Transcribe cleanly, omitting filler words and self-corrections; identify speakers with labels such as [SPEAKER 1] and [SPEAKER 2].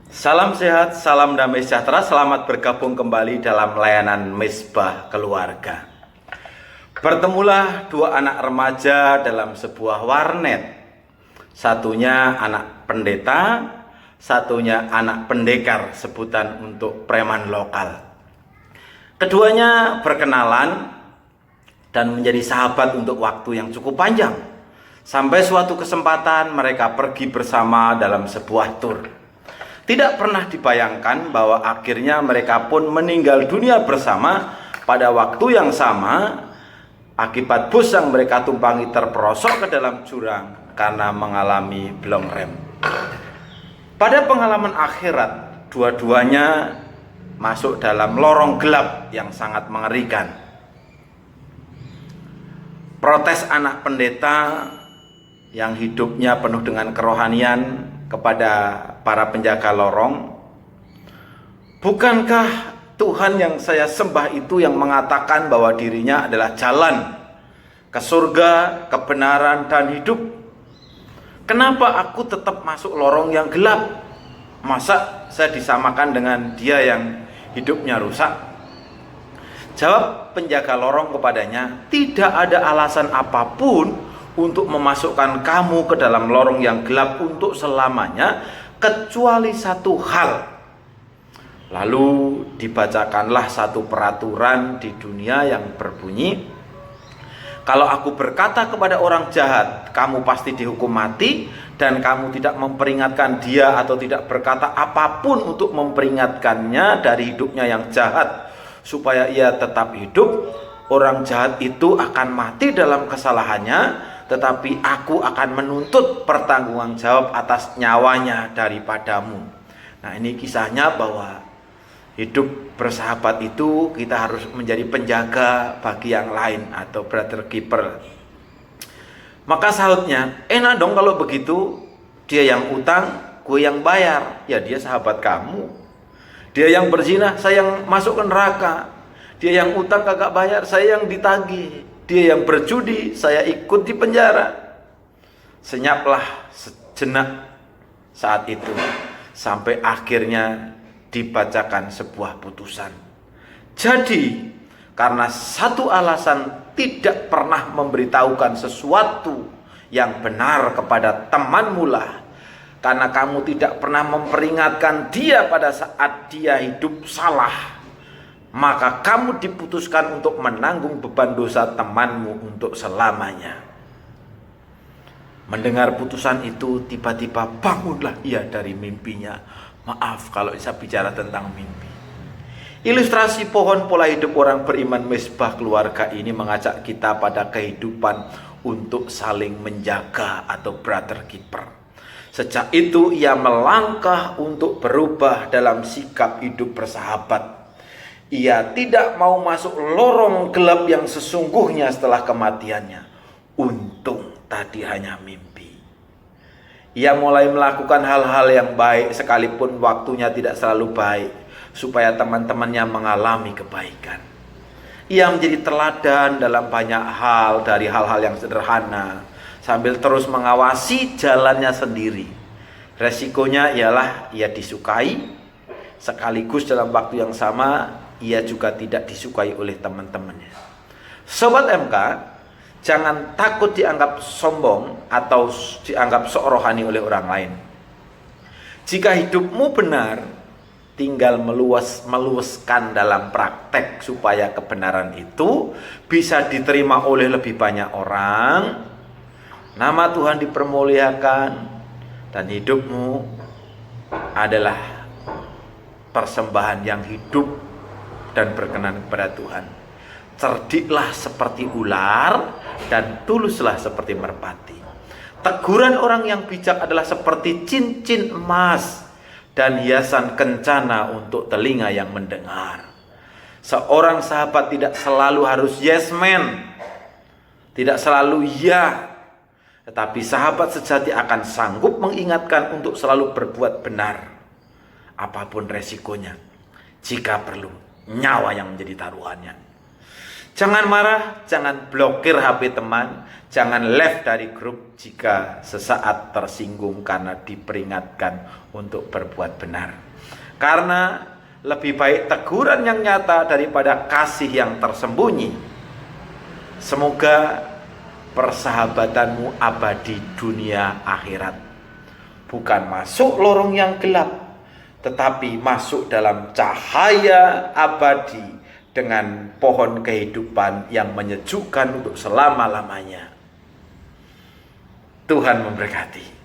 [SPEAKER 1] Salam sehat, salam damai sejahtera. Selamat bergabung kembali dalam layanan Misbah Keluarga. Bertemulah dua anak remaja dalam sebuah warnet. Satunya anak pendeta, satunya anak pendekar, sebutan untuk preman lokal. Keduanya berkenalan dan menjadi sahabat untuk waktu yang cukup panjang. Sampai suatu kesempatan mereka pergi bersama dalam sebuah tur. Tidak pernah dibayangkan bahwa akhirnya mereka pun meninggal dunia bersama pada waktu yang sama akibat bus yang mereka tumpangi terperosok ke dalam jurang karena mengalami belum rem. Pada pengalaman akhirat, dua-duanya masuk dalam lorong gelap yang sangat mengerikan. Protes anak pendeta yang hidupnya penuh dengan kerohanian kepada para penjaga lorong, bukankah Tuhan yang saya sembah itu yang mengatakan bahwa dirinya adalah jalan ke surga, kebenaran, dan hidup? Kenapa aku tetap masuk lorong yang gelap? Masa saya disamakan dengan dia yang hidupnya rusak? Jawab penjaga lorong kepadanya, tidak ada alasan apapun untuk memasukkan kamu ke dalam lorong yang gelap untuk selamanya, kecuali satu hal. Lalu dibacakanlah satu peraturan di dunia yang berbunyi, kalau aku berkata kepada orang jahat, kamu pasti dihukum mati, dan kamu tidak memperingatkan dia atau tidak berkata apapun untuk memperingatkannya dari hidupnya yang jahat, supaya ia tetap hidup, orang jahat itu akan mati dalam kesalahannya, tetapi aku akan menuntut pertanggungan jawab atas nyawanya daripadamu. Nah, ini kisahnya bahwa hidup bersahabat itu kita harus menjadi penjaga bagi yang lain atau brother keeper. Maka sahutnya, enak dong kalau begitu, dia yang utang, gue yang bayar. Ya dia sahabat kamu. Dia yang berzina, saya yang masuk ke neraka. Dia yang utang kagak bayar, saya yang ditagih. Dia yang berjudi, saya ikut di penjara. Senyaplah sejenak saat itu, sampai akhirnya dibacakan sebuah putusan. Jadi, karena satu alasan tidak pernah memberitahukan sesuatu yang benar kepada temanmu lah, karena kamu tidak pernah memperingatkan dia pada saat dia hidup salah, maka kamu diputuskan untuk menanggung beban dosa temanmu untuk selamanya. Mendengar putusan itu, tiba-tiba bangunlah ia dari mimpinya. Maaf kalau saya bicara tentang mimpi. Ilustrasi pohon pola hidup orang beriman Misbah Keluarga ini mengajak kita pada kehidupan untuk saling menjaga atau brother keeper. Sejak itu ia melangkah untuk berubah dalam sikap hidup bersahabat. Ia tidak mau masuk lorong gelap yang sesungguhnya setelah kematiannya. Untung tadi hanya mimpi. Ia mulai melakukan hal-hal yang baik sekalipun waktunya tidak selalu baik, supaya teman-temannya mengalami kebaikan. Ia menjadi teladan dalam banyak hal, dari hal-hal yang sederhana, sambil terus mengawasi jalannya sendiri. Resikonya ialah ia disukai, sekaligus dalam waktu yang sama ia juga tidak disukai oleh teman-temannya. Sobat MK, jangan takut dianggap sombong atau dianggap sok rohani oleh orang lain. Jika hidupmu benar, tinggal meluaskan dalam praktek supaya kebenaran itu bisa diterima oleh lebih banyak orang, nama Tuhan dipermuliakan, dan hidupmu adalah persembahan yang hidup dan berkenan kepada Tuhan. Cerdiklah seperti ular dan tuluslah seperti merpati. Teguran orang yang bijak adalah seperti cincin emas dan hiasan kencana untuk telinga yang mendengar. Seorang sahabat tidak selalu harus yes man, tidak selalu ya, tetapi sahabat sejati akan sanggup mengingatkan untuk selalu berbuat benar, apapun resikonya, jika perlu nyawa yang menjadi taruhannya. Jangan marah, jangan blokir HP teman, jangan left dari grup jika sesaat tersinggung karena diperingatkan untuk berbuat benar. Karena lebih baik teguran yang nyata daripada kasih yang tersembunyi. Semoga persahabatanmu abadi dunia akhirat. Bukan masuk lorong yang gelap, tetapi masuk dalam cahaya abadi dengan pohon kehidupan yang menyejukkan untuk selama-lamanya. Tuhan memberkati.